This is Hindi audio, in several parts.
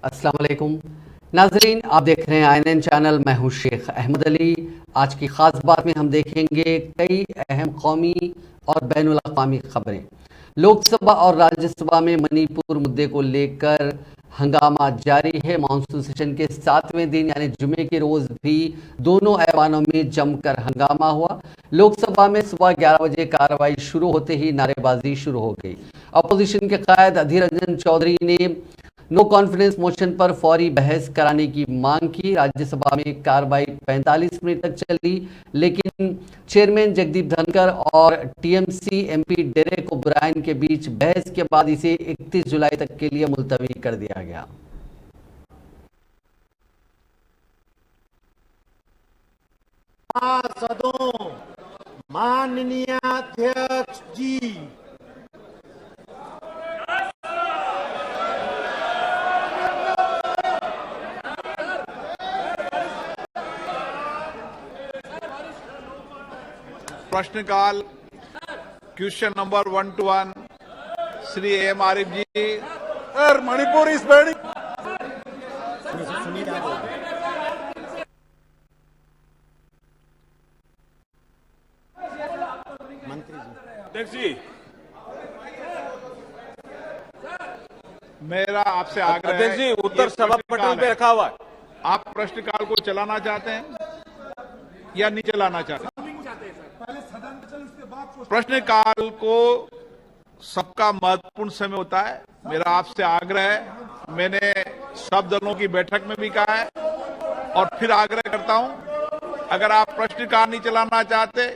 अस्सलाम वालेकुम नाजरीन, आप देख रहे हैं INN चैनल। मैं हूं शेख अहमद अली। आज की ख़ास बात में हम देखेंगे कई अहम कौमी और बैनुल अक़वामी खबरें। लोकसभा और राज्यसभा में मणिपुर मुद्दे को लेकर हंगामा जारी है। मानसून सेशन के 7वें दिन यानी जुमे के रोज़ भी दोनों ऐवानों में जमकर हंगामा हुआ। लोकसभा में सुबह 11 बजे कार्रवाई शुरू होते ही नारेबाजी शुरू हो गई। अपोजिशन के कायद अधीर रंजन चौधरी ने नो कॉन्फिडेंस मोशन पर फौरी बहस कराने की मांग की। राज्यसभा में कार्रवाई 45 मिनट तक चली, लेकिन चेयरमैन जगदीप धनखड़ और टीएमसी एमपी डेरेक ओब्रायन के बीच बहस के बाद इसे 31 जुलाई तक के लिए मुलतवी कर दिया गया। सदों माननीय अध्यक्ष जी, प्रश्नकाल question number 1 to 1 Shri AM Arif ji. Sir Manipur is very अध्यक्ष जी, मेरा आपसे आग्रह है। अध्यक्ष जी, उत्तर सभा पटल पे रखा हुआ है। आप प्रश्नकाल को चलाना चाहते हैं या नहीं चलाना चाहते? प्रश्नकाल को सबका महत्वपूर्ण समय होता है। मेरा आपसे आग्रह है, मैंने सब दलों की बैठक में भी कहा है और फिर आग्रह करता हूं, अगर आप प्रश्नकाल नहीं चलाना चाहते,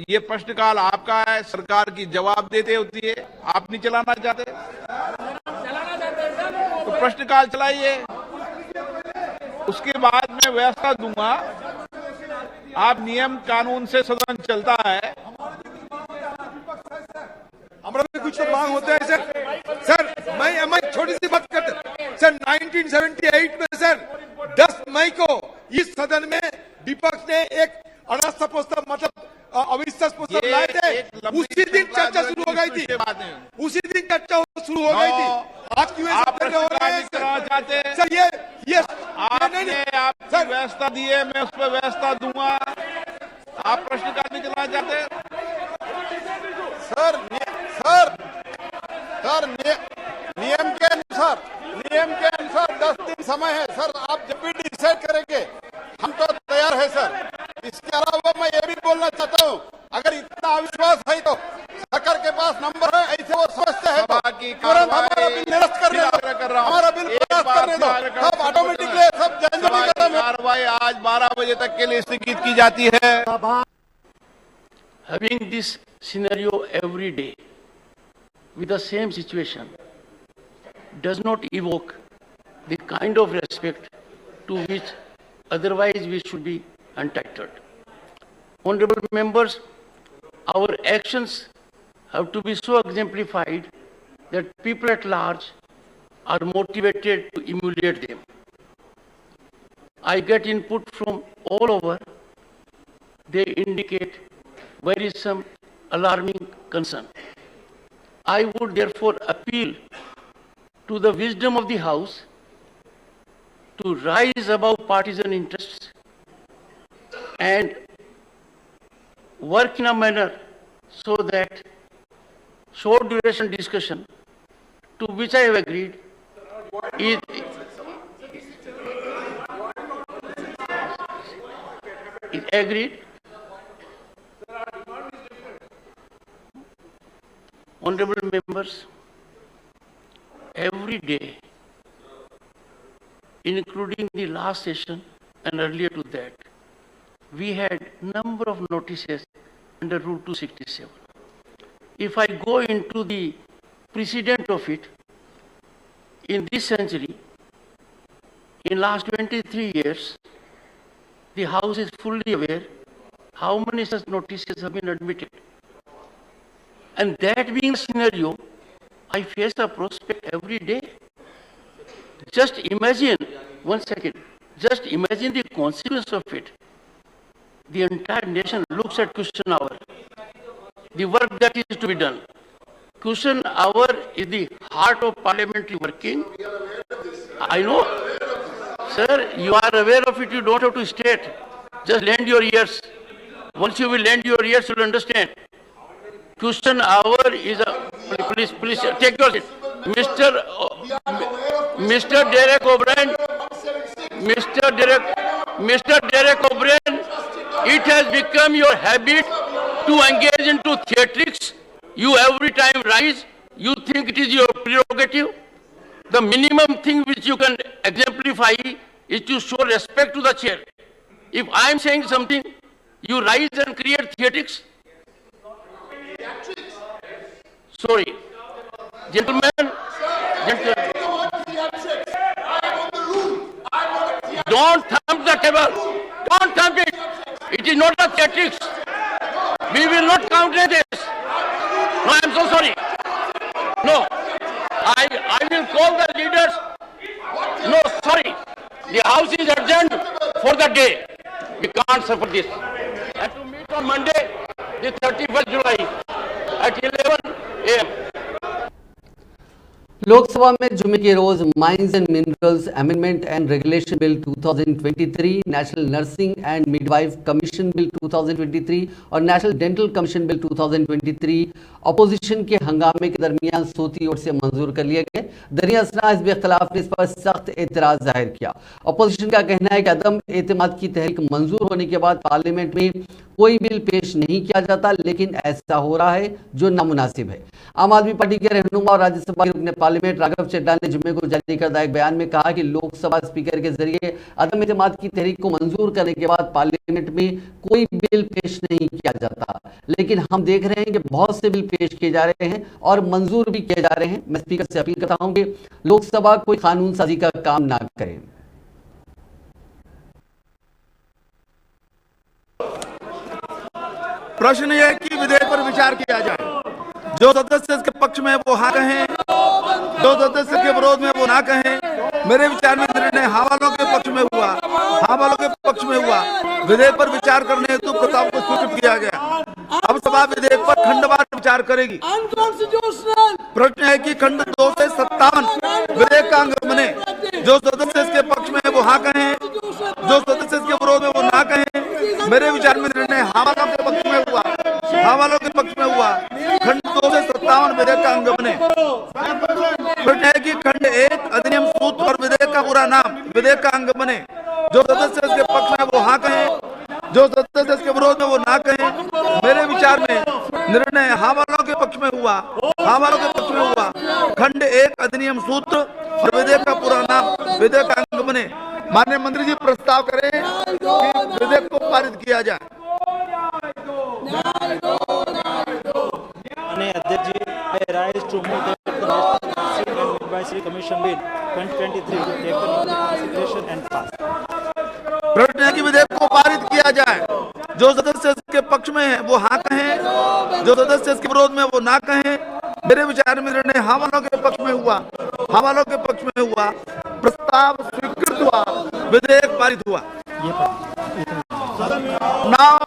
ये प्रश्नकाल आपका है, सरकार की जवाब देते होती है, आप नहीं चलाना चाहते तो प्रश्नकाल चलाइए। उसके बाद मैं व्यवस्था दूंगा। आप नियम कानून से सदन चलता है। हमारा भी कुछ तो मांग होता है सर। मैं छोटी सी बात करते सर। 1978 में सर 10 मई को इस सदन में विपक्ष ने एक अनास्था प्रस्ताव मतलब अविश्वास प्रस्ताव लाए थे। उसी दिन चर्चा शुरू हो गई थी। उसी दिन चर्चा शुरू हो गई थी। आज क्यों आप प्रश्नकाल नहीं चलाना चाहते सर? ये आपने आपकी व्यवस्था दी है, मैं उस पर व्यवस्था दूंगा। आप प्रश्नकाल नहीं चलाना चाहते सर? नियम के अनुसार 10 दिन समय है सर। आप जब भी डिसाइड करेंगे हम तो तैयार है सर। इसके अलावा मैं ये भी बोलना चाहता हूँ, अगर इतना अविश्वास है तो सरकार के पास नंबर है, ऐसे वो समझते हैं तो तुरंत हमारा बिल निरस्त करने दो। हमारा बिल निरस्त करने दो। सब ऑटोमेटिकली सब जनवरी कार्रवाई आज 12 बजे तक के लिए स्थगित की जाती है। Having this scenario every day with the same situation does not evoke the kind of respect to which otherwise we should be entitled. Honorable members, our actions have to be so exemplified that people at large are motivated to emulate them. I get input from all over. They indicate worrisome, alarming concern. I would therefore appeal to the wisdom of the House to rise above partisan interests and work in a manner so that short duration discussion, to which I have agreed, is agreed. Honorable members, every day, including the last session and earlier to that, we had number of notices under Rule 267. If I go into the precedent of it, in this century, in last 23 years, the House is fully aware how many such notices have been admitted. And that being the scenario, I face a prospect every day. Just imagine, one second, just imagine the consequence of it. The entire nation looks at question hour, the work that is to be done. Question hour is the heart of parliamentary working. I know. Sir, you are aware of it. You don't have to state. Just lend your ears. Once you will lend your ears, you will understand. Question hour is a. Please take your seat. Mr. Derek O'Brien. Mr. Derek O'Brien, it has become your habit to engage into theatrics. You every time rise, you think it is your prerogative. The minimum thing which you can exemplify is to show respect to the chair. If I am saying something, you rise and create theatrics. Sorry. Gentlemen, don't thump the table. Don't thump it. It is not a theatrics. We will not countenance this. No, I am so sorry. No. I will call the leaders. No, sorry. The house is adjourned for the day. We can't suffer this. And to meet on Monday, the 31st July at 11 a.m. Lok Sabha में जुमे के रोज mines and minerals amendment and regulation bill 2023, national nursing and midwife commission bill 2023 और national dental commission bill 2023 opposition के हंगामे के दरमियान सोती ओर से मंजूर कर लिए गए। दरिया असना हिज़्ब इख्तिलाफ ने इस पर सख्त एतराज जाहिर किया। अपोजिशन का कहना है कि अदम एतमाद की तहरीक मंजूर होने के बाद पार्लियामेंट में कोई बिल पेश नहीं किया जाता, लेकिन ऐसा हो रहा है जो नामुनासिब है। आम आदमी पार्टी के रहनुमा और राज्यसभा के रुकने पार्लियामेंट राघव चड्ढा ने जुम्मे को जारी करदा एक बयान में कहा कि लोकसभा स्पीकर के जरिए अदम एतमाद की तहरीक को मंजूर करने के बाद पार्लियामेंट में कोई बिल पेश नहीं किया जाता, लेकिन हम देख रहे हैं कि बहुत से बिल पेश किए जा रहे हैं और मंजूर भी किए जा रहे हैं। मैं स्पीकर से अपील करता हूं कि लोकसभा कोई कानून साजी का काम ना करे। प्रश्न यह है कि विधेयक पर विचार किया जाए। जो सदस्य इसके पक्ष में वो हाँ कहें, जो सदस्य के विरोध में वो ना कहें। मेरे विचार में निर्णय हाँ वालों के पक्ष में हुआ, हाँ वालों के पक्ष में हुआ। विधेयक पर विचार करने हेतु प्रस्ताव को स्वीकृत किया गया। अब सभा विधेयक पर खंडवार विचार करेगी। प्रश्न है कि खंड 2 से 57 विधेयक का अंग बने। जो सदस्य इसके पक्ष में वो हाँ कहें, जो सदस्य इसके विरोध में वो ना कहें। मेरे विचार में निर्णय हाँ वालों के पक्ष में हुआ, हाँ वालों के पक्ष में हुआ। खंड 2 से 57 विधेयक का अंग बने। प्रश्न है कि खंड 1 अधिनियम सूत्र और विधेयक का पूरा नाम विधेयक का अंग बने। जो सदस्य इसके पक्ष में वो हाँ कहें, जो सदस्य इसके विरोध में वो ना कहें। मेरे विचार में निर्णय हाँ वालों के पक्ष में हुआ, हाँ वालों के पक्ष में हुआ। खंड 1 अधिनियम सूत्र और विधेयक का पूरा नाम विधेयक का अंग बने। माननीय मंत्री जी प्रस्ताव करें कि विधेयक को पारित किया जाए। अध्यक्ष जी, I rise to move that the National Nursing and Midwifery Commission Bill 2023 be taken into consideration and passed. प्रश्न है कि विधेयक को पारित किया जाए। जो सदस्य इसके पक्ष में है वो हाँ कहें, जो सदस्य इसके विरोध में वो ना कहें। मेरे विचार में निर्णय हाँ वालों के पक्ष में हुआ, हाँ वालों के पक्ष में हुआ। प्रस्ताव स्वीकृत हुआ, विधेयक पारित हुआ। Now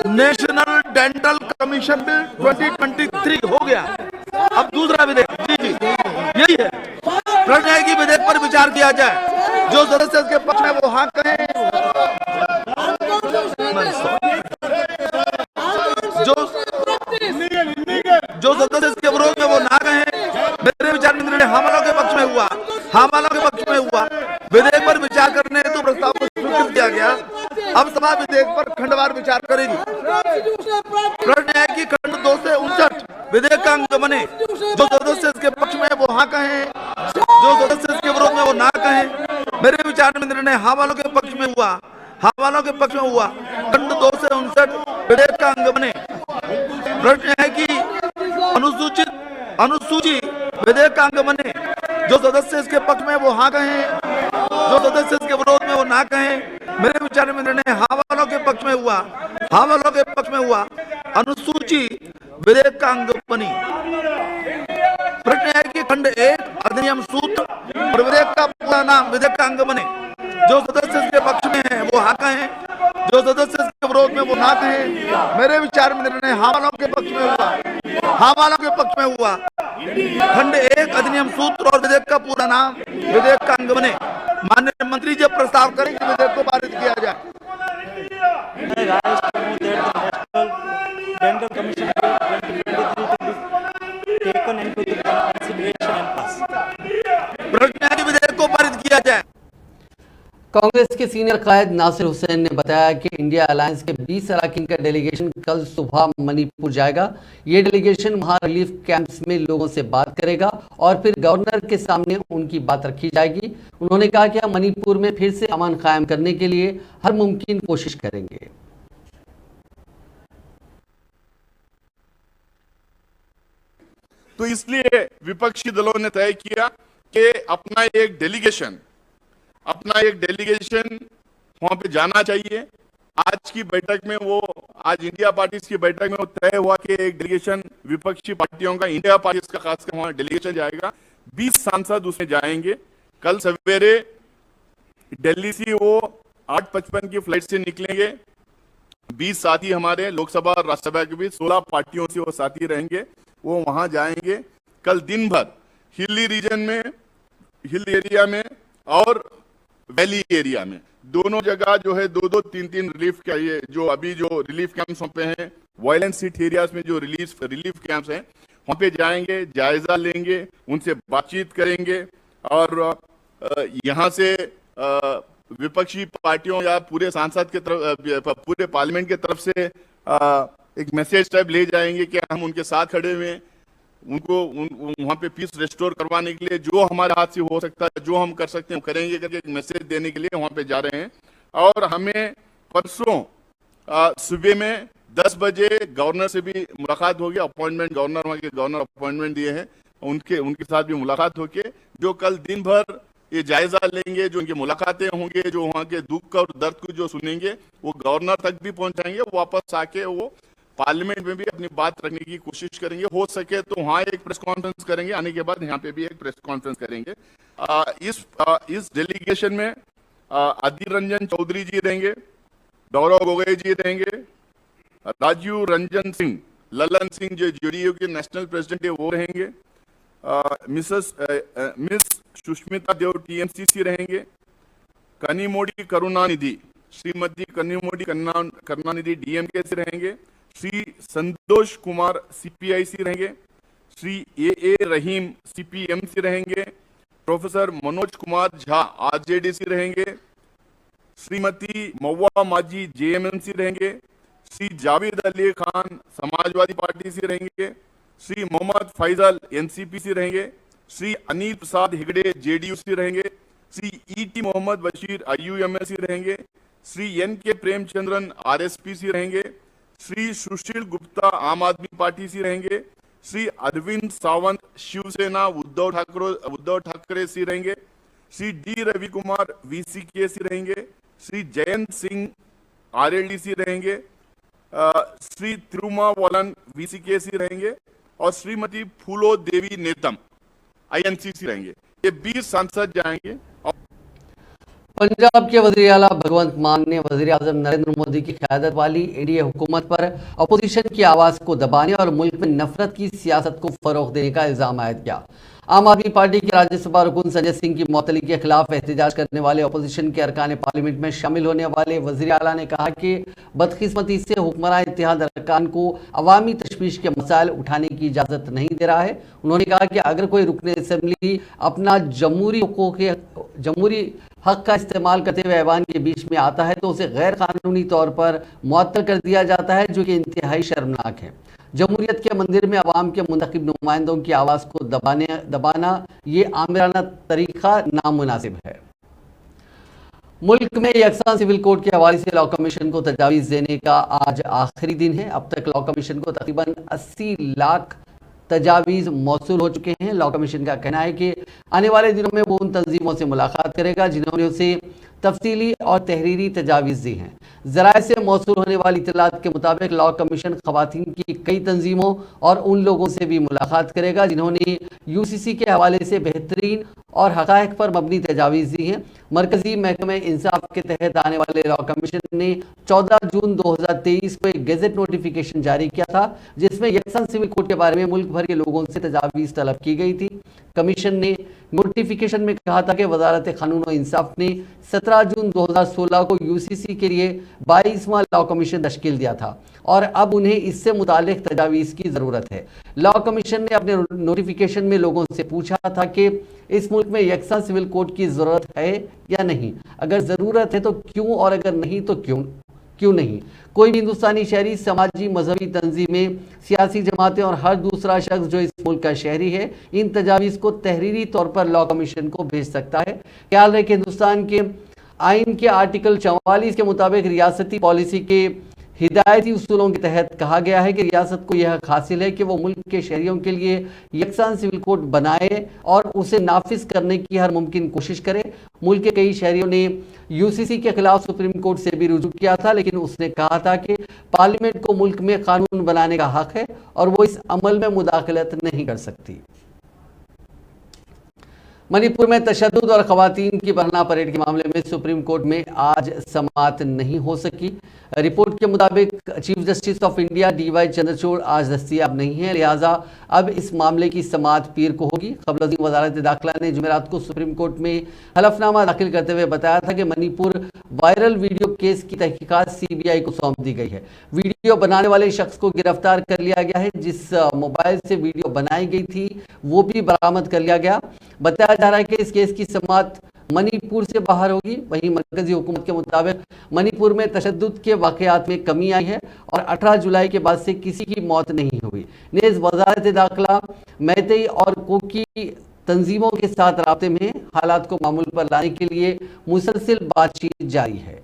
national dental commission bill 2023 हो गया। अब दूसरा विधेयक, जी जी यही है। प्रश्न है कि विधेयक पर विचार किया जाए। जो सदस्य इसके पक्ष में वो हाँ कहें, जो सदस्य इसके विरोध में वो ना कहें। मेरे विचार में निर्णय हाँ वालों के पक्ष में हुआ, हाँ वालों के पक्ष में हुआ। विधेयक पर विचार करने हेतु प्रस्ताव को स्वीकृत किया गया। अब सभा विधेयक पर खंडवार विचार करेगी। प्रश्न है कि खंड 2 से 59 विधेयक का अंग बने। जो सदस्य इसके पक्ष में वो हाँ कहें, जो सदस्य इसके विरोध में वो ना कहें। मेरे विचार में निर्णय हाँ वालों के पक्ष में हुआ, हाँ वालों के पक्ष में हुआ। खंड 2 से 59 विधेयक का अंग बने। प्रश्न है कि अनुसूची विधेयक का अंग बने। जो सदस्य इसके पक्ष में वो हाँ कहें, जो सदस्य इसके विरोध में वो ना कहें। मेरे विचार में निर्णय हाँ वालों के पक्ष में हुआ, हाँ वालों के पक्ष में हुआ। अनुसूची विधेयक का अंग बनी। प्रश्न है कि खंड 1 अधिनियम सूत्र और विधेयक का पूरा नाम विधेयक का अंग बने। जो सदस्य इसके पक्ष में है वो हाँ कहें, जो सदस्य इसके विरोध में वो ना कहें। मेरे विचार में निर्णय हाँ वालों के पक्ष में हुआ, हाँ वालों के पक्ष में हुआ। खंड 1 अधिनियम सूत्र और विधेयक का पूरा नाम विधेयक का अंग बने। माननीय मंत्री जी प्रस्ताव करें कि विधेयक को पारित किया जाए। I rise to move that the National Dental Commission Bill 2023 to be taken into the consideration and pass. प्रश्न है कि विधेयक को पारित किया जाए। कांग्रेस के सीनियर कायद नासिर हुसैन ने बताया कि इंडिया अलायंस के 20 अरकान का डेलीगेशन कल सुबह मणिपुर जाएगा। ये डेलीगेशन वहां रिलीफ कैंप्स में लोगों से बात करेगा और फिर गवर्नर के सामने उनकी बात रखी जाएगी। उन्होंने कहा कि हम मणिपुर में फिर से अमन कायम करने के लिए हर मुमकिन कोशिश करेंगे। तो इसलिए विपक्षी दलों ने तय किया कि अपना एक डेलीगेशन वहां पे जाना चाहिए। आज की बैठक में आज इंडिया पार्टीज की बैठक में वो तय हुआ कि एक डेलीगेशन विपक्षी पार्टियों का इंडिया पार्टीज का खासकर वहां डेलीगेशन जाएगा। 20 सांसद उसमें जाएंगे। कल सवेरे दिल्ली से वो 8:55 की फ्लाइट से निकलेंगे। 20 साथी हमारे लोकसभा और राज्यसभा के बीच 16 पार्टियों से वो साथी रहेंगे। वो वहां जाएंगे। कल दिन भर हिल एरिया में और वैली एरिया में दोनों जगह जो है 2-2, 3-3 रिलीफ का ये जो अभी जो रिलीफ कैंप्स वहां पे हैं, वायलेंस सिट एरियाज में जो रिलीफ कैंप्स हैं वहां पे जाएंगे, जायजा लेंगे, उनसे बातचीत करेंगे और यहाँ से विपक्षी पार्टियों या पूरे सांसद के तरफ पूरे पार्लियामेंट के तरफ से एक मैसेज टाइप ले जाएंगे कि हम उनके साथ खड़े हुए हैं। उनको वहां पे पीस रेस्टोर करवाने के लिए जो हमारे हाथ से हो सकता है, जो हम कर सकते हैं हम करेंगे करके एक मैसेज देने के लिए वहां पे जा रहे हैं। और हमें परसों सुबह में 10 बजे गवर्नर से भी मुलाकात होगी। अपॉइंटमेंट गवर्नर वहां के गवर्नर अपॉइंटमेंट दिए हैं, उनके साथ भी मुलाकात होके जो कल दिन भर ये जायजा लेंगे, जो उनकी मुलाकातें होंगे, जो वहाँ के दुख और दर्द को जो सुनेंगे वो गवर्नर तक भी पहुंचाएंगे। वापस आके वो पार्लियामेंट में भी अपनी बात रखने की कोशिश करेंगे। हो सके तो वहाँ एक प्रेस कॉन्फ्रेंस करेंगे, आने के बाद यहाँ पे भी एक प्रेस कॉन्फ्रेंस करेंगे। इस डेलीगेशन में अधीर रंजन चौधरी जी रहेंगे, गौरव गोगोई जी रहेंगे, राजीव रंजन सिंह, ललन सिंह जो जेडीयू के नेशनल प्रेसिडेंट है वो रहेंगे, मिस सुष्मिता देव टीएमसी रहेंगे, कनिमोडी करुणानिधि, श्रीमती कनिमोडी करुणानिधि डीएमके से रहेंगे, श्री संतोष कुमार सीपीआईसी रहेंगे, श्री ए रहीम सीपीएमसी रहेंगे, प्रोफेसर मनोज कुमार झा आरजेडी रहेंगे, श्रीमती मौवा माजी जेएमएमसी रहेंगे, श्री जावेद अली खान समाजवादी पार्टी से रहेंगे, श्री मोहम्मद फैजल एनसीपी से रहेंगे, श्री अनिल प्रसाद हेगड़े जेडीयू से रहेंगे, श्री ईटी मोहम्मद बशीर आईयूएमएल से रहेंगे, श्री एनके प्रेमचंद्रन आरएसपी से रहेंगे, श्री सुशील गुप्ता आम आदमी पार्टी से रहेंगे, श्री अरविंद सावंत शिवसेना उद्धव ठाकरे से रहेंगे, श्री डी रवि कुमार वीसीके से रहेंगे, श्री जयंत सिंह आरएलडी से रहेंगे, श्री तिरुमावलन वीसीके से रहेंगे और श्रीमती फूलो देवी नेतम आईएनसी से रहेंगे। ये 20 सांसद जाएंगे। पंजाब के वज़ीर आला भगवंत मान ने वज़ीर आज़म नरेंद्र मोदी की क़यादत वाली एनडीए हुकूमत पर अपोजिशन की आवाज़ को दबाने और मुल्क में नफरत की सियासत को फ़रोग़ देने का इल्ज़ाम आयद किया। आम आदमी पार्टी के राज्यसभा रुकन संजय सिंह की मौतली के खिलाफ एहतजाज करने वाले अपोजिशन के अरकान पार्लियामेंट में शामिल होने वाले वज़ीर आला ने कहा कि बदकिस्मती से हुक्मरान इत्तेहाद अरकान को अवामी तशवीश के मसाइल उठाने की इजाज़त नहीं दे रहा है। उन्होंने कहा कि अगर कोई रुकन असम्बली अपना जमहूरी हक का इस्तेमाल करते हुए ऐवान के बीच में आता है तो उसे गैर कानूनी तौर पर मुअत्तल कर दिया जाता है, जो कि इंतहाई शर्मनाक है। जमहूरियत के मंदिर में अवाम के मुंतखब नुमाइंदों की आवाज़ को दबाना ये आमिराना तरीका नामुनासिब है। मुल्क में यकसान सिविल कोड के हवाले से लॉ कमीशन को तजावीज़ देने का आज आखिरी दिन है। अब तक लॉ कमीशन को तकरीबन 80 लाख तजावीज़ मौसूल हो चुके हैं। लॉ कमीशन का कहना है कि आने वाले दिनों में वो उन तंजीमों से मुलाकात करेगा जिन्होंने उसे तफसीली और तहरीरी तजावीज़ दी हैं। ज़राए से मौसूल होने वाली इत्तलात के मुताबिक लॉ कमीशन ख़वातीन की कई तंजीमों और उन लोगों से भी मुलाकात करेगा जिन्होंने यूसीसी के हवाले से बेहतरीन और हक़ाइक़ पर मबनी तजावीज़ दी हैं। मरकजी महकमे इंसाफ के तहत आने वाले लॉ कमीशन ने 14 जून 2023 को एक गेजेट नोटिफिकेशन जारी किया था, जिसमें यकसन सिविल कोड के बारे में मुल्क भर के लोगों से तजावीज़ तलब की गई थी। कमीशन ने नोटिफिकेशन में कहा था कि वजारत कानून और इंसाफ ने 17 जून 2016 को यूसीसी के लिए 22वां लॉ कमीशन तश्कील दिया था और अब उन्हें इससे मुतालिक तजावीज़ की ज़रूरत है। लॉ कमीशन ने अपने नोटिफिकेशन में लोगों से पूछा था कि इस मुल्क में यकसा सिविल कोड की ज़रूरत है या नहीं, अगर ज़रूरत है तो क्यों, और अगर नहीं तो क्यों नहीं। कोई भी हिंदुस्तानी शहरी, समाजी, मजहबी तंजीमें, सियासी जमातें और हर दूसरा शख्स जो इस मुल्क का शहरी है इन तजावीज़ को तहरीरी तौर पर लॉ कमीशन को भेज सकता है। ख्याल रहे कि हिंदुस्तान के आइन के आर्टिकल 44 के मुताबिक रियासती पॉलिसी के हिदायती उसूलों के तहत कहा गया है कि रियासत को यह हासिल है कि वो मुल्क के शहरियों के लिए यकसान सिविल कोड बनाए और उसे नाफिज करने की हर मुमकिन कोशिश करे। मुल्क के कई शहरियों ने यूसीसी के खिलाफ सुप्रीम कोर्ट से भी रुजू किया था, लेकिन उसने कहा था कि पार्लियामेंट को मुल्क में कानून बनाने का हक है और वो इस अमल में मुदाखलत नहीं कर सकती। मणिपुर में तशद्दुद और खवातीन की बरना परेड के मामले में सुप्रीम कोर्ट में आज समाअत नहीं हो सकी। रिपोर्ट के मुताबिक chief justice of India DY Chandrachud आज दस्तयाब नहीं है, लिहाजा अब इस मामले की समाअत पीर को होगी। खबर अजीम वजारत दाखिला ने जुमेरात को सुप्रीम कोर्ट में हलफनामा दाखिल करते हुए बताया था कि मणिपुर वायरल वीडियो केस की तहकीकात CBI को सौंप दी गई है। वीडियो बनाने वाले शख्स को गिरफ्तार कर लिया गया है, जिस मोबाइल से वीडियो बनाई गई थी वो भी बरामद कर लिया गया। बताया जा रहा है कि इस केस की समाअत मणिपुर से बाहर होगी। वहीं मरकजी हुकूमत के मुताबिक मणिपुर में तशद्दुद के वाकयात में कमी आई है और 18 जुलाई के बाद से किसी की मौत नहीं हुई। नेज़ वजारत दाखिला मैतेई और कोकी तंजीमों के साथ राब्ते में हालात को मामूल पर लाने के लिए मुसलसिल बातचीत जारी है।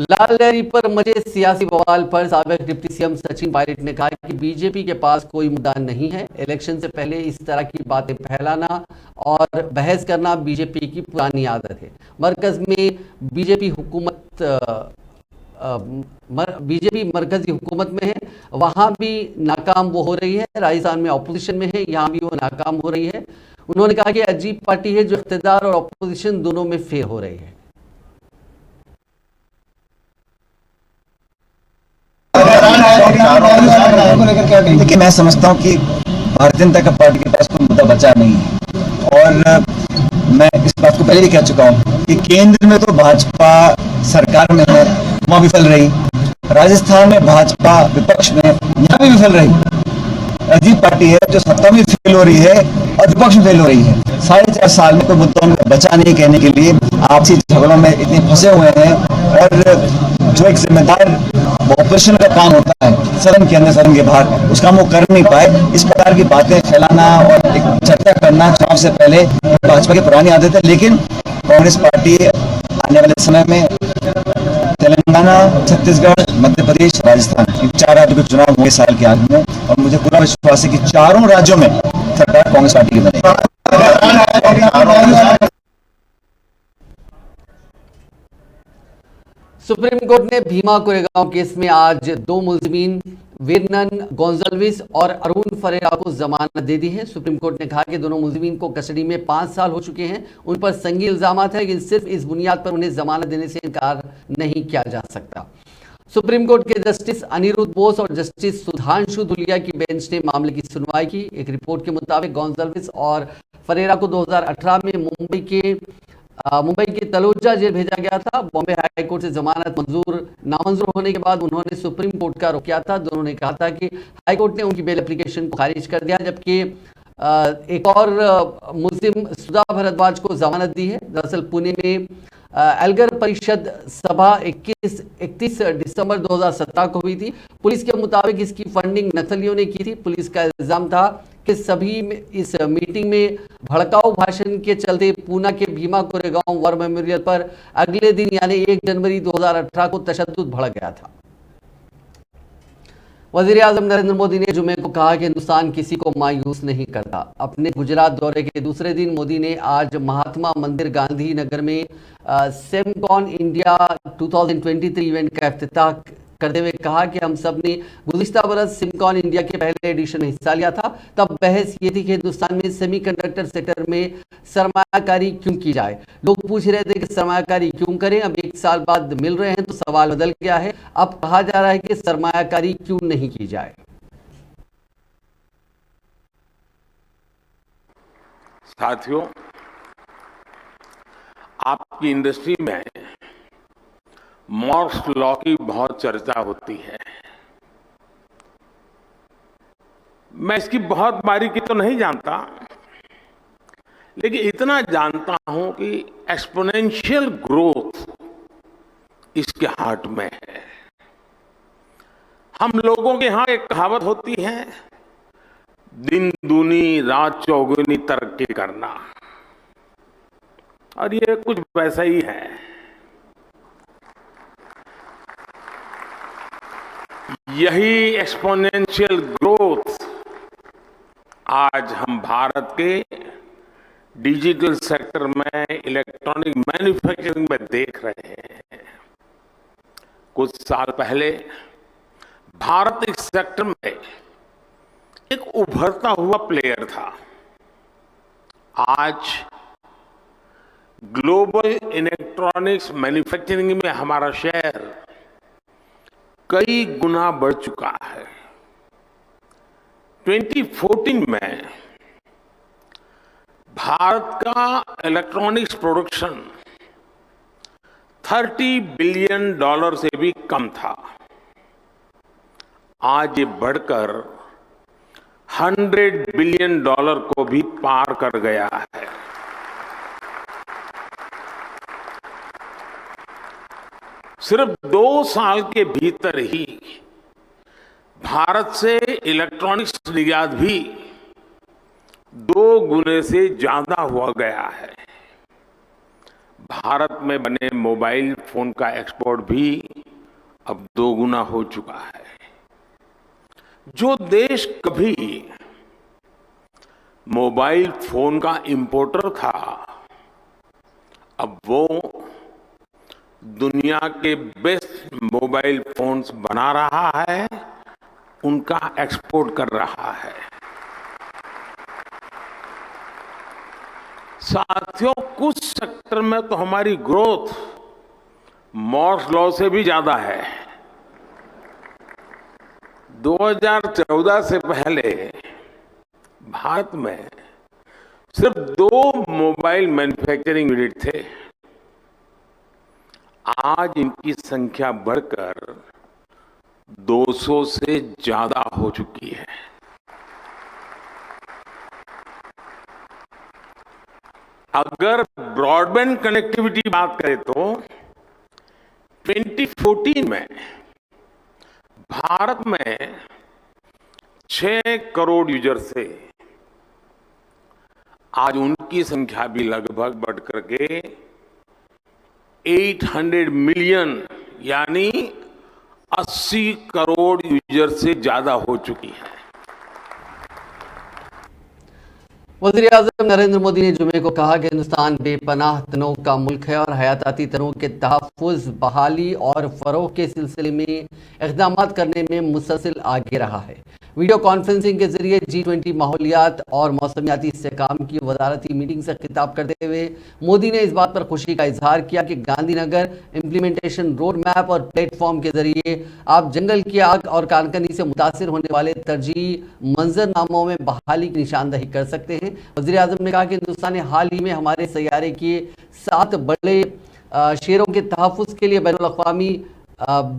लाल लहरी पर मचे सियासी बवाल पर साबिक डिप्टी CM सचिन पायलट ने कहा कि बीजेपी के पास कोई मुद्दा नहीं है। इलेक्शन से पहले इस तरह की बातें फैलाना और बहस करना बीजेपी की पुरानी आदत है। मरकज में बीजेपी मरकजी हुकूमत में है, वहां भी नाकाम वो हो रही है। राजस्थान में अपोजिशन में है, यहाँ भी वो नाकाम हो रही है। उन्होंने कहा कि अजीब पार्टी है जो इख्तिदार और अपोजिशन दोनों में फेल हो रही है। देखिए, मैं समझता हूँ कि भारतीय जनता पार्टी के पास कोई मुद्दा बचा नहीं है और मैं इस बात को पहले भी कह चुका हूँ कि केंद्र में तो भाजपा सरकार में है, वहाँ विफल रही। राजस्थान में भाजपा विपक्ष में, यहाँ भी विफल रही। अजीब पार्टी है जो सत्ता में फेल हो रही है और विपक्ष में फेल हो रही है। 4.5 साल में कोई मुद्दा उनका बचा नहीं कहने के लिए आपसी झगड़ों में इतने फंसे हुए हैं। और जो एक जिम्मेदार ऑपरेशन का काम होता है सदन के अंदर सदन के बाहर, उस काम वो कर नहीं पाए। इस प्रकार की बातें फैलाना और एक चर्चा करना चुनाव से पहले भाजपा की पुरानी आदत है। लेकिन कांग्रेस पार्टी आने वाले समय में तेलंगाना, छत्तीसगढ़, मध्य प्रदेश, राजस्थान, इन 4 राज्यों के चुनाव होंगे साल के आखिर में और मुझे पूरा विश्वास है कि चारों राज्यों में सरकार कांग्रेस पार्टी की बनेगी। सुप्रीम कोर्ट ने भीमा कोरेगांव केस में आज 2 मुलजिमीन वेर्नन गोंजाल्विस और अरुण फरेरा को जमानत दे दी है। सुप्रीम कोर्ट ने कहा कि दोनों मुलजिमीन को कस्टडी में 5 साल हो चुके हैं, उन पर संगीन इल्जामात है, लेकिन सिर्फ इस बुनियाद पर उन्हें जमानत देने से इनकार नहीं किया जा सकता। सुप्रीम कोर्ट के जस्टिस अनिरुद्ध बोस और जस्टिस सुधांशु धुलिया की बेंच ने मामले की सुनवाई की। एक रिपोर्ट के मुताबिक गोंजाल्विस और फरेरा को 2018 में मुंबई के तलोजा जेल भेजा गया था। बॉम्बे हाई कोर्ट से जमानत नामंजूर होने के बाद उन्होंने सुप्रीम कोर्ट का रुख किया था। दोनों ने कहा था कि हाई कोर्ट ने उनकी बेल एप्लीकेशन को खारिज कर दिया, जबकि एक और मुस्लिम सुधा भारद्वाज को जमानत दी है। दरअसल पुणे में अलगर परिषद सभा 31 दिसंबर 2017 को हुई थी। पुलिस के मुताबिक इसकी फंडिंग नक्सलियों ने की थी। पुलिस का इल्जाम था कि सभी इस मीटिंग में भड़काऊ भाषण के चलते पूना के भीमा कोरेगांव वॉर मेमोरियल पर अगले दिन यानी 1 जनवरी 2018 को तशद्दुद भड़क गया था। वज़ीर आज़म नरेंद्र मोदी ने जुमे को कहा कि हिंदुस्तान किसी को मायूस नहीं करता। अपने गुजरात दौरे के दूसरे दिन मोदी ने आज महात्मा मंदिर गांधीनगर में सेमकॉन इंडिया 2023 इवेंट का इफ्तिताह करते हुए कहा कि हम सब ने गुज़िश्ता बरस सिमकॉन इंडिया के पहले एडिशन में हिस्सा लिया था। तब बहस ये थी कि हिंदुस्तान में सेमीकंडक्टर सेक्टर में सरमायाकारी क्यों की जाए। लोग पूछ रहे थे कि सरमायाकारी क्यों करें। अब 1 साल बाद मिल रहे हैं तो सवाल बदल गया है। अब कहा जा रहा है कि सरमायाकारी क्यों नहीं की जाए। साथियों, आपकी इंडस्ट्री में मॉर्स लॉ की बहुत चर्चा होती है। मैं इसकी बहुत बारीकी तो नहीं जानता, लेकिन इतना जानता हूं कि एक्सपोनेंशियल ग्रोथ इसके हार्ट में है। हम लोगों के यहां एक कहावत होती है, दिन दूनी रात चौगुनी तरक्की करना, और ये कुछ वैसा ही है। यही एक्सपोनेंशियल ग्रोथ आज हम भारत के डिजिटल सेक्टर में, इलेक्ट्रॉनिक मैन्युफैक्चरिंग में देख रहे हैं। कुछ साल पहले भारत इस सेक्टर में एक उभरता हुआ प्लेयर था। आज ग्लोबल इलेक्ट्रॉनिक्स मैन्युफैक्चरिंग में हमारा शेयर कई गुना बढ़ चुका है। 2014 में भारत का इलेक्ट्रॉनिक्स प्रोडक्शन $30 बिलियन से भी कम था। आज ये बढ़कर $100 बिलियन को भी पार कर गया है। सिर्फ 2 साल के भीतर ही भारत से इलेक्ट्रॉनिक्स निर्यात भी 2 गुने से ज्यादा हुआ गया है। भारत में बने मोबाइल फोन का एक्सपोर्ट भी अब 2 गुना हो चुका है। जो देश कभी मोबाइल फोन का इंपोर्टर था, अब वो दुनिया के बेस्ट मोबाइल फोन्स बना रहा है, उनका एक्सपोर्ट कर रहा है। साथियों, कुछ सेक्टर में तो हमारी ग्रोथ मॉर्स लॉ से भी ज्यादा है। 2014 से पहले भारत में सिर्फ 2 मोबाइल मैन्युफैक्चरिंग यूनिट थे। आज इनकी संख्या बढ़कर 200 से ज्यादा हो चुकी है। अगर ब्रॉडबैंड कनेक्टिविटी की बात करें तो 2014 में भारत में 6 करोड़ यूजर थे। आज उनकी संख्या भी लगभग बढ़ करके 800 मिलियन यानी 80 करोड़ यूजर से ज्यादा हो चुकी है। वज़ीर-ए-आज़म नरेंद्र मोदी ने जुमे को कहा कि हिंदुस्तान बेपनाह तनों का मुल्क है और हयाताती तनों के तहफ़्फ़ुज़, बहाली और फ़रोग़ के सिलसिले में इक़दाम करने में मुसलसल आगे रहा है। वीडियो कॉन्फ्रेंसिंग के जरिए G20 माहौलियात और मौसमियाती इस्तेहकाम की वज़ारती मीटिंग से खिताब करते हुए मोदी ने इस बात पर खुशी का इजहार किया कि गांधीनगर इम्प्लीमेंटेशन रोड मैप और प्लेटफॉर्म के जरिए आप जंगल की आग और कानकनी से मुतासिर होने वाले तरजीही मंजरनामों में बहाली की निशानदही कर सकते हैं। वज़ीर-ए-आज़म ने कहा कि हिंदुस्तान ने हाल ही में हमारे सैयारे के 7 बड़े शेरों के तहफ़्फ़ुज़ के लिए बैनुल-अक़वामी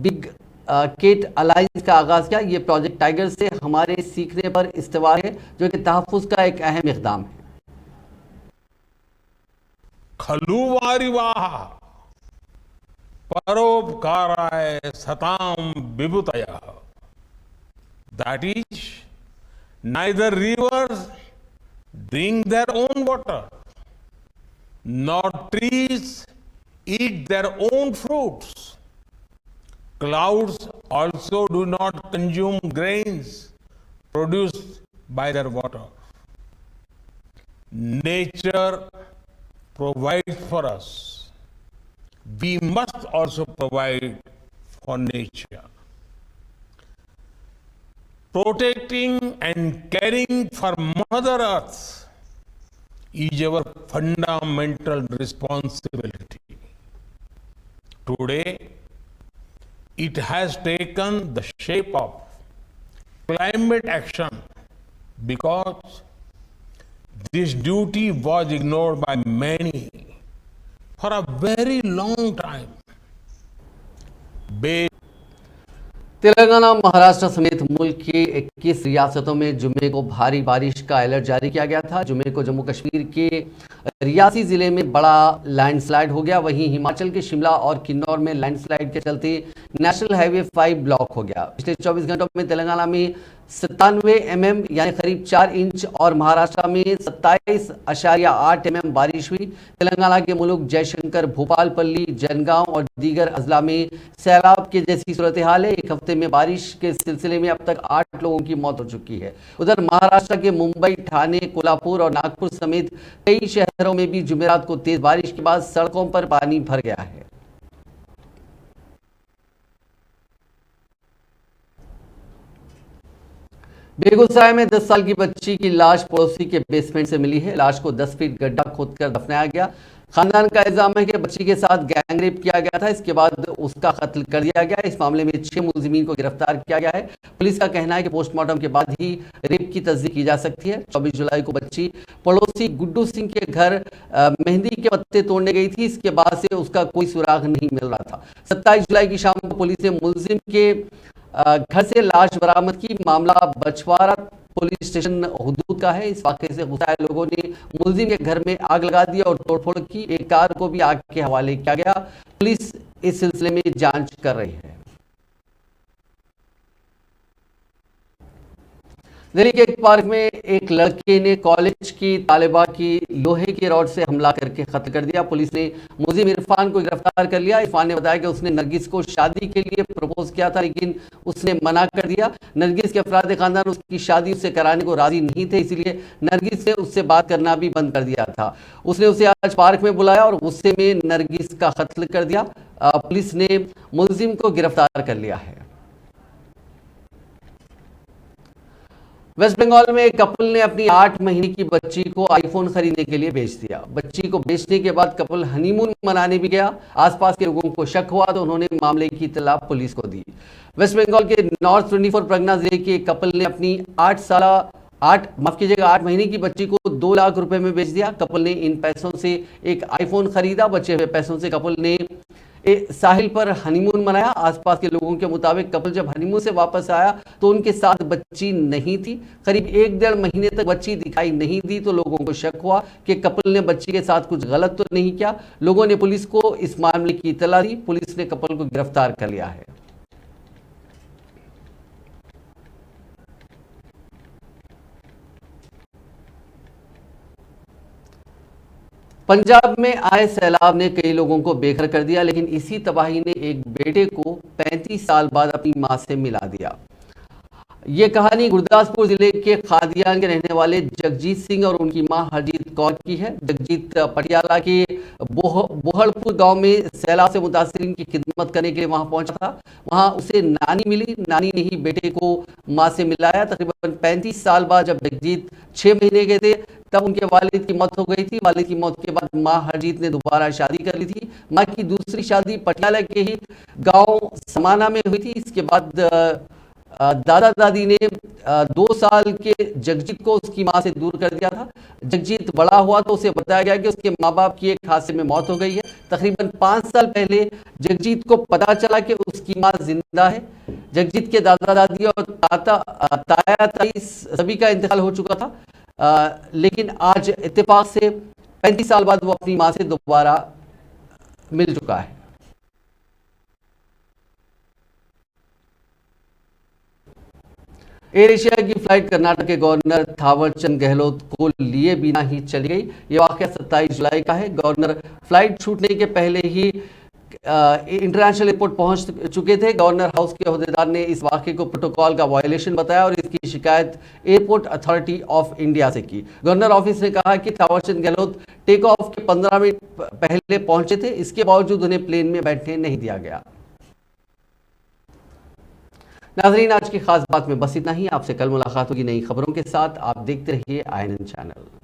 बिग केट अलायंस का आगाज किया। ये प्रोजेक्ट टाइगर से हमारे सीखने पर इस्तेवार है, जो कि तहफ़्फ़ुज़ का एक अहम इक़दाम है। खलुवारिवाह परोपकाराय सताम विभूतयः, that is, neither rivers drink their own water, nor trees eat their own fruits. Clouds also do not consume grains produced by their water. Nature provides for us. We must also provide for nature. protecting and caring for Mother Earth is our fundamental responsibility. Today, it has taken the shape of climate action because this duty was ignored by many for a very long time. Telangana, Maharashtra समेत मुल्क के 21 रियासतों में जुमे को भारी बारिश का अलर्ट जारी किया गया था। जुमे को जम्मू कश्मीर के रियासी जिले में बड़ा लैंडस्लाइड हो गया। वहीं हिमाचल के शिमला और किन्नौर में लैंडस्लाइड के चलते नेशनल हाईवे 5 ब्लॉक हो गया। पिछले 24 घंटों में तेलंगाना में 97 mm यानी करीब 4 इंच और महाराष्ट्र में 27.8 mm बारिश हुई। तेलंगाना के मुल्क जयशंकर, भोपालपल्ली, जनगांव और दीगर अजला में सैलाब के जैसी सूरत हाल है। एक हफ्ते में बारिश के सिलसिले में अब तक 8 लोगों की मौत हो चुकी है। उधर महाराष्ट्र के मुंबई, ठाणे, कोल्हापुर और नागपुर समेत कई शहरों में भी जुमेरात को तेज बारिश के बाद सड़कों पर पानी भर गया है। बेगूसराय में 10 साल की बच्ची की लाश पड़ोसी के बेसमेंट से मिली है। लाश को 10 फीट गड्ढा खोदकर दफनाया गया। खानदान का इल्जाम है कि बच्ची के साथ गैंगरेप किया गया था, इसके बाद उसका कत्ल कर दिया गया। इस मामले में 6 मुलजिमीन को गिरफ्तार किया गया है। पुलिस का कहना है कि पोस्टमार्टम के बाद ही रेप की तस्दीक की जा सकती है। 24 जुलाई को बच्ची पड़ोसी गुड्डू सिंह के घर मेहंदी के पत्ते तोड़ने गई थी। इसके बाद से उसका कोई सुराग नहीं मिल रहा था। 27 जुलाई की शाम को पुलिस ने मुलजिम के घर से लाश बरामद की। मामला बछवाड़ा पुलिस स्टेशन हुदूद का है। इस वाकये से गुस्साए लोगों ने मुलजिम के घर में आग लगा दी और तोड़फोड़ की। एक कार को भी आग के हवाले किया गया। पुलिस इस सिलसिले में जांच कर रही है। दिल्ली के एक पार्क में एक लड़के ने कॉलेज की तालिबा की लोहे की रॉड से हमला करके कत्ल कर दिया। पुलिस ने मुलजिम इरफान को गिरफ्तार कर लिया। इरफान ने बताया कि उसने नरगिस को शादी के लिए प्रपोज किया था, लेकिन उसने मना कर दिया। नरगिस के अफराद खानदान उसकी शादी उससे कराने को राजी नहीं थे, इसलिए नरगिस ने उससे बात करना भी बंद कर दिया था। उसने उसे आज पार्क में बुलाया और गुस्से में नरगिस का कत्ल कर दिया। पुलिस ने मुलजिम को गिरफ्तार कर लिया है। वेस्ट बंगाल में एक कपल ने अपनी 8 महीने की बच्ची को आईफोन खरीदने के लिए बेच दिया। बच्ची को बेचने के बाद कपल हनीमून मनाने भी गया। आसपास के लोगों को शक हुआ तो उन्होंने मामले की इत्तला पुलिस को दी। वेस्ट बंगाल के नॉर्थ 24 परगना जिले के एक कपल ने अपनी 8 महीने की बच्ची को 2 लाख रुपए में बेच दिया। कपल ने इन पैसों से एक आईफोन खरीदा। बचे हुए पैसों से कपल ने साहिल पर हनीमून मनाया। आसपास के लोगों के मुताबिक कपल जब हनीमून से वापस आया तो उनके साथ बच्ची नहीं थी। करीब 1-1.5 महीने तक बच्ची दिखाई नहीं दी तो लोगों को शक हुआ कि कपल ने बच्ची के साथ कुछ गलत तो नहीं किया। लोगों ने पुलिस को इस मामले की इत्तला दी। पुलिस ने कपल को गिरफ्तार कर लिया है। पंजाब में आए सैलाब ने कई लोगों को बेघर कर दिया, लेकिन इसी तबाही ने एक बेटे को 35 साल बाद अपनी मां से मिला दिया। ये कहानी गुरदासपुर जिले के खादियान के रहने वाले जगजीत सिंह और उनकी मां हरजीत कौर की है। जगजीत पटियाला के बोहड़पुर गांव में सैलाब से मुतासिरीन की खिदमत करने के लिए वहां पहुंचा था। वहां उसे नानी मिली। नानी ने ही बेटे को मां से मिलाया। तकरीबन 35 साल बाद जब जगजीत 6 महीने के थे तब उनके वालिद की मौत हो गई थी। वालिद की मौत के बाद मां हरजीत ने दोबारा शादी कर ली थी। मां की दूसरी शादी पटियाला के ही गांव समाना में हुई थी। इसके बाद दादा दादी ने 2 साल के जगजीत को उसकी मां से दूर कर दिया था। जगजीत बड़ा हुआ तो उसे बताया गया कि उसके माँ बाप की एक हादसे में मौत हो गई है। तकरीबन 5 साल पहले जगजीत को पता चला कि उसकी मां जिंदा है। जगजीत के दादा दादी और ताया ताई सभी का इंतकाल हो चुका था, लेकिन आज इत्तेफाक से 35 साल बाद वो अपनी मां से दोबारा मिल चुका है। एयर एशिया की फ्लाइट कर्नाटक के गवर्नर थावरचंद गहलोत को लिए बिना ही चली गई। ये वाकया 27 जुलाई का है। गवर्नर फ्लाइट छूटने के पहले ही इंटरनेशनल एयरपोर्ट पहुंच चुके थे। गवर्नर हाउस के अहदेदार ने इस वाकये को प्रोटोकॉल का वायलेशन बताया और इसकी शिकायत एयरपोर्ट अथॉरिटी ऑफ इंडिया से की। गवर्नर ऑफिस ने कहा कि थावरचंद गहलोत टेक ऑफ के 15 मिनट पहले पहुंचे थे। इसके बावजूद उन्हें प्लेन में बैठने नहीं दिया गया। नाजरीन, आज की खास बात में बस इतना ही। आपसे कल मुलाकात होगी नई खबरों के साथ। आप देखते रहिए INN चैनल।